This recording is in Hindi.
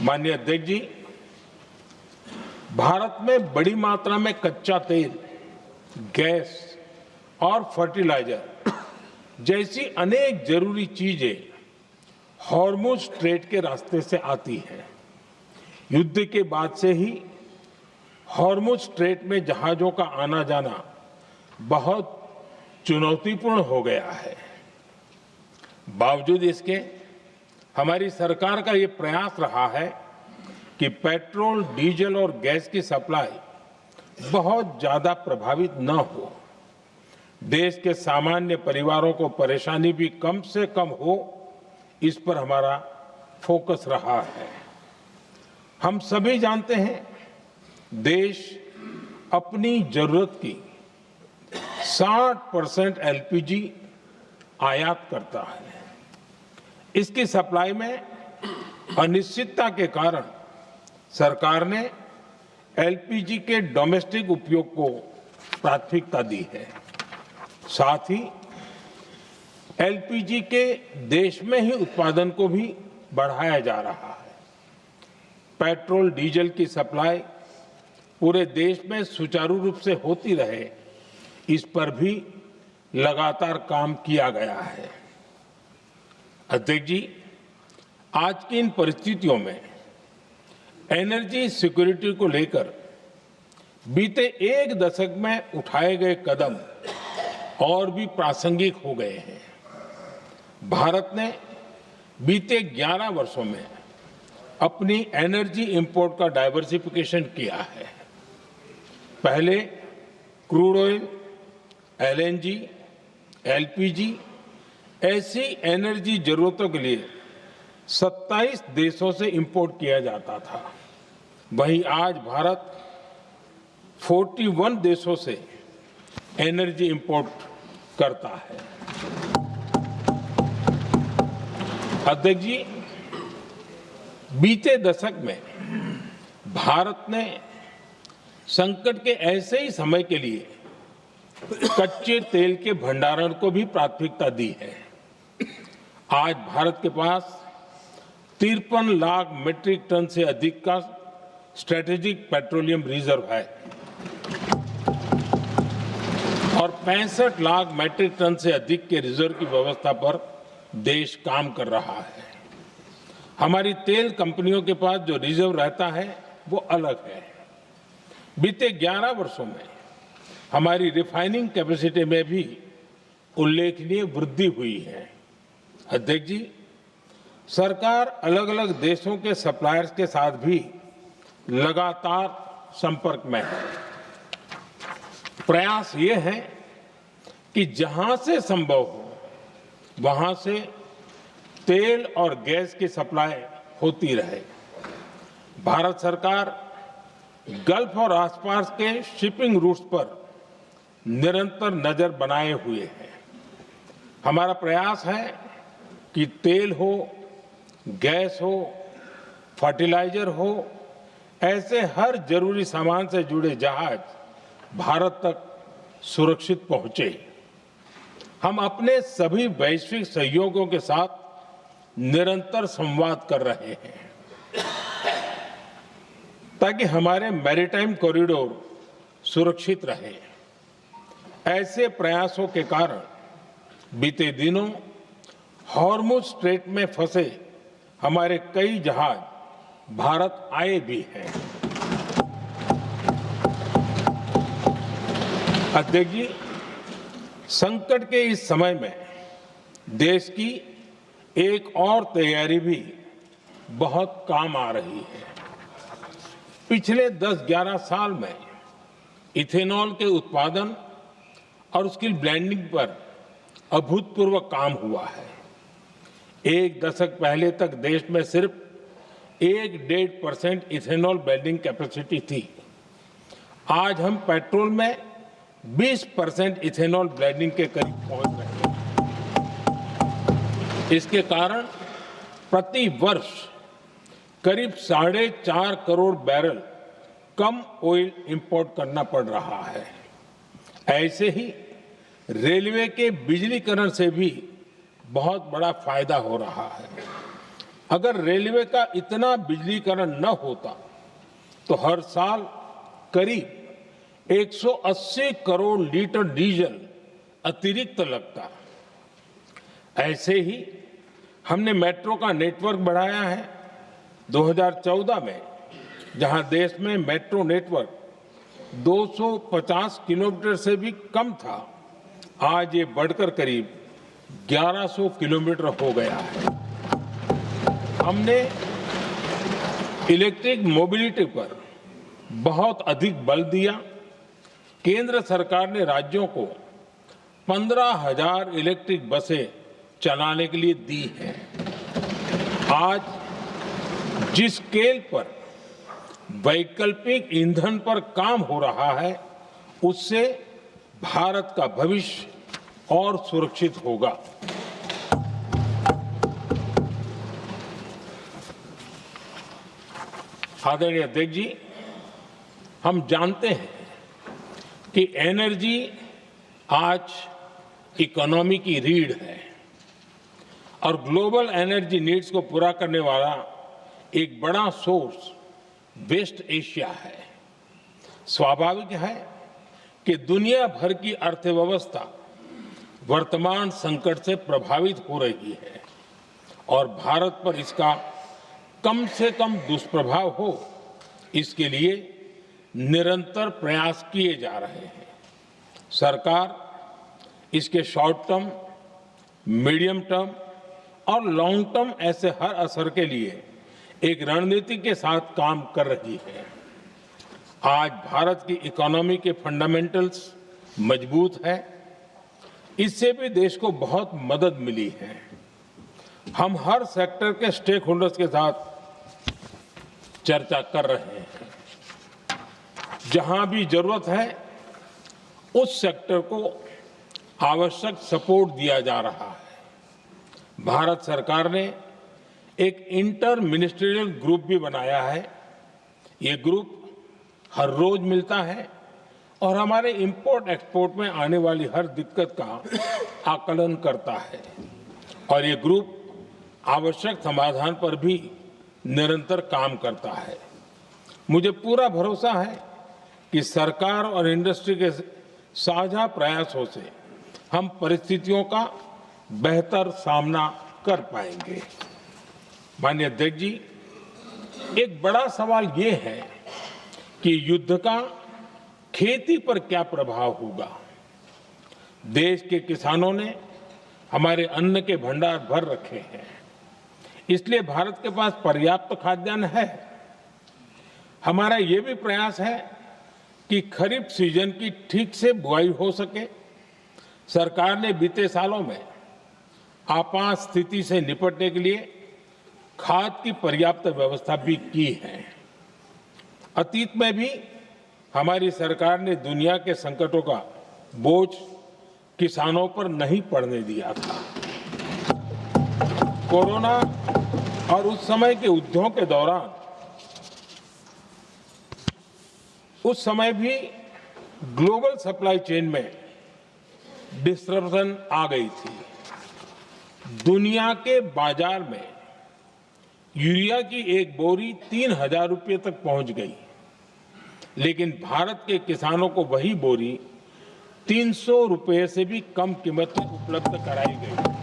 माननीय अध्यक्ष जी, भारत में बड़ी मात्रा में कच्चा तेल, गैस और फर्टिलाइजर जैसी अनेक जरूरी चीजें हॉर्मुज स्ट्रेट के रास्ते से आती हैं। युद्ध के बाद से ही हॉर्मुज स्ट्रेट में जहाजों का आना जाना बहुत चुनौतीपूर्ण हो गया है। बावजूद इसके हमारी सरकार का ये प्रयास रहा है कि पेट्रोल, डीजल और गैस की सप्लाई बहुत ज्यादा प्रभावित न हो, देश के सामान्य परिवारों को परेशानी भी कम से कम हो, इस पर हमारा फोकस रहा है। हम सभी जानते हैं, देश अपनी जरूरत की 60% एलपीजी आयात करता है। इसकी सप्लाई में अनिश्चितता के कारण सरकार ने एलपीजी के डोमेस्टिक उपयोग को प्राथमिकता दी है। साथ ही एलपीजी के देश में ही उत्पादन को भी बढ़ाया जा रहा है। पेट्रोल, डीजल की सप्लाई पूरे देश में सुचारू रूप से होती रहे, इस पर भी लगातार काम किया गया है। अध्यक्ष जी, आज की इन परिस्थितियों में एनर्जी सिक्योरिटी को लेकर बीते एक दशक में उठाए गए कदम और भी प्रासंगिक हो गए हैं। भारत ने बीते 11 वर्षों में अपनी एनर्जी इंपोर्ट का डाइवर्सिफिकेशन किया है। पहले क्रूड ऑयल, एलएनजी, एलपीजी ऐसी एनर्जी जरूरतों के लिए 27 देशों से इंपोर्ट किया जाता था। वहीं आज भारत 41 देशों से एनर्जी इंपोर्ट करता है। अध्यक्ष जी, बीते दशक में भारत ने संकट के ऐसे ही समय के लिए कच्चे तेल के भंडारण को भी प्राथमिकता दी है। आज भारत के पास 53 लाख मीट्रिक टन से अधिक का स्ट्रेटेजिक पेट्रोलियम रिजर्व है और 65 लाख मीट्रिक टन से अधिक के रिजर्व की व्यवस्था पर देश काम कर रहा है। हमारी तेल कंपनियों के पास जो रिजर्व रहता है वो अलग है। बीते 11 वर्षों में हमारी रिफाइनिंग कैपेसिटी में भी उल्लेखनीय वृद्धि हुई है। अध्यक्ष जी, सरकार अलग अलग देशों के सप्लायर्स के साथ भी लगातार संपर्क में है। प्रयास ये है कि जहां से संभव हो वहां से तेल और गैस की सप्लाई होती रहे। भारत सरकार गल्फ और आसपास के शिपिंग रूट्स पर निरंतर नजर बनाए हुए है। हमारा प्रयास है कि तेल हो, गैस हो, फर्टिलाइजर हो, ऐसे हर जरूरी सामान से जुड़े जहाज भारत तक सुरक्षित पहुंचे। हम अपने सभी वैश्विक सहयोगियों के साथ निरंतर संवाद कर रहे हैं ताकि हमारे मैरीटाइम कॉरिडोर सुरक्षित रहे। ऐसे प्रयासों के कारण बीते दिनों हॉर्मुज स्ट्रेट में फंसे हमारे कई जहाज भारत आए भी हैं। अध्यक्ष जी, संकट के इस समय में देश की एक और तैयारी भी बहुत काम आ रही है। पिछले 10-11 साल में इथेनॉल के उत्पादन और उसकी ब्लेंडिंग पर अभूतपूर्व काम हुआ है। एक दशक पहले तक देश में सिर्फ 1-1.5% इथेनॉल ब्लेंडिंग कैपेसिटी थी। आज हम पेट्रोल में 20% इथेनॉल ब्लेंडिंग के करीब पहुंच रहे हैं। इसके कारण प्रति वर्ष करीब 4.5 करोड़ बैरल कम ऑयल इंपोर्ट करना पड़ रहा है। ऐसे ही रेलवे के बिजलीकरण से भी बहुत बड़ा फायदा हो रहा है। अगर रेलवे का इतना बिजलीकरण न होता तो हर साल करीब 180 करोड़ लीटर डीजल अतिरिक्त लगता। ऐसे ही हमने मेट्रो का नेटवर्क बढ़ाया है। 2014 में जहां देश में मेट्रो नेटवर्क 250 किलोमीटर से भी कम था, आज ये बढ़कर करीब 1100 किलोमीटर हो गया है। हमने इलेक्ट्रिक मोबिलिटी पर बहुत अधिक बल दिया। केंद्र सरकार ने राज्यों को 15,000 इलेक्ट्रिक बसें चलाने के लिए दी है। आज जिस स्केल पर वैकल्पिक ईंधन पर काम हो रहा है, उससे भारत का भविष्य और सुरक्षित होगा। आदरणीय अध्यक्ष जी, हम जानते हैं कि एनर्जी आज इकोनॉमी की रीढ़ है और ग्लोबल एनर्जी नीड्स को पूरा करने वाला एक बड़ा सोर्स वेस्ट एशिया है। स्वाभाविक है कि दुनिया भर की अर्थव्यवस्था वर्तमान संकट से प्रभावित हो रही है और भारत पर इसका कम से कम दुष्प्रभाव हो, इसके लिए निरंतर प्रयास किए जा रहे हैं। सरकार इसके शॉर्ट टर्म, मीडियम टर्म और लॉन्ग टर्म ऐसे हर असर के लिए एक रणनीति के साथ काम कर रही है। आज भारत की इकोनॉमी के फंडामेंटल्स मजबूत है। इससे भी देश को बहुत मदद मिली है। हम हर सेक्टर के स्टेक होल्डर्स के साथ चर्चा कर रहे हैं। जहां भी जरूरत है उस सेक्टर को आवश्यक सपोर्ट दिया जा रहा है। भारत सरकार ने एक इंटर मिनिस्ट्रियल ग्रुप भी बनाया है। ये ग्रुप हर रोज मिलता है और हमारे इंपोर्ट एक्सपोर्ट में आने वाली हर दिक्कत का आकलन करता है और ये ग्रुप आवश्यक समाधान पर भी निरंतर काम करता है। मुझे पूरा भरोसा है कि सरकार और इंडस्ट्री के साझा प्रयासों से हम परिस्थितियों का बेहतर सामना कर पाएंगे। माननीय अध्यक्ष जी, एक बड़ा सवाल ये है कि युद्ध का खेती पर क्या प्रभाव होगा। देश के किसानों ने हमारे अन्न के भंडार भर रखे हैं, इसलिए भारत के पास पर्याप्त खाद्यान्न है। हमारा ये भी प्रयास है कि खरीफ सीजन की ठीक से बुआई हो सके। सरकार ने बीते सालों में आपात स्थिति से निपटने के लिए खाद की पर्याप्त व्यवस्था भी की है। अतीत में भी हमारी सरकार ने दुनिया के संकटों का बोझ किसानों पर नहीं पड़ने दिया था। कोरोना और उस समय के युद्धों के दौरान उस समय भी ग्लोबल सप्लाई चेन में डिस्टरप्शन आ गई थी। दुनिया के बाजार में यूरिया की एक बोरी 3,000 रुपये तक पहुंच गई, लेकिन भारत के किसानों को वही बोरी 300 रुपये से भी कम कीमत में उपलब्ध कराई गई।